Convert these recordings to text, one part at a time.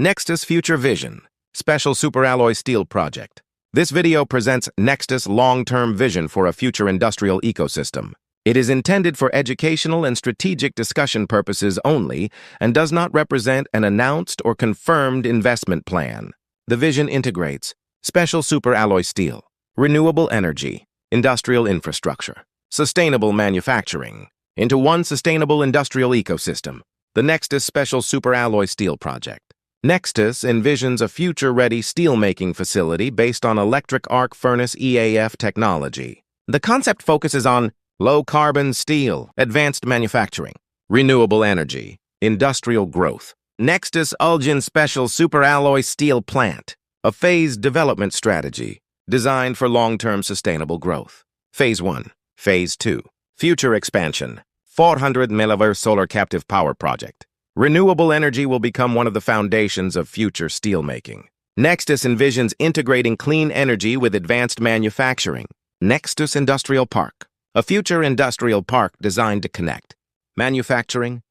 Nextus Future Vision, Special SuperAlloy Steel Project. This video presents Nextus' long-term vision for a future industrial ecosystem. It is intended for educational and strategic discussion purposes only and does not represent an announced or confirmed investment plan. The vision integrates Special SuperAlloy Steel, renewable energy, industrial infrastructure, sustainable manufacturing into one sustainable industrial ecosystem, the Nextus Special SuperAlloy Steel Project. Nextus envisions a future-ready steelmaking facility based on electric arc furnace EAF technology. The concept focuses on low-carbon steel, advanced manufacturing, renewable energy, industrial growth. Nextus Ulgen Special SuperAlloy Steel Plant, a phased development strategy designed for long-term sustainable growth. Phase 1. Phase 2. Future expansion. 400 MW solar captive power project. Renewable energy will become one of the foundations of future steelmaking. Nextus envisions integrating clean energy with advanced manufacturing. Nextus Industrial Park, a future industrial park designed to connect manufacturing,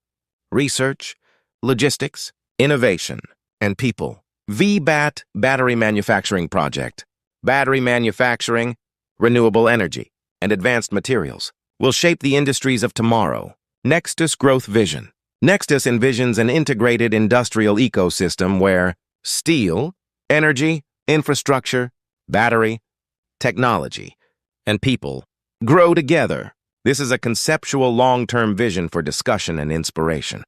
research, logistics, innovation, and people. VBAT Battery Manufacturing Project. Battery manufacturing, renewable energy, and advanced materials will shape the industries of tomorrow. Nextus Growth Vision. Nextus envisions an integrated industrial ecosystem where steel, energy, infrastructure, battery, technology, and people grow together. This is a conceptual long-term vision for discussion and inspiration.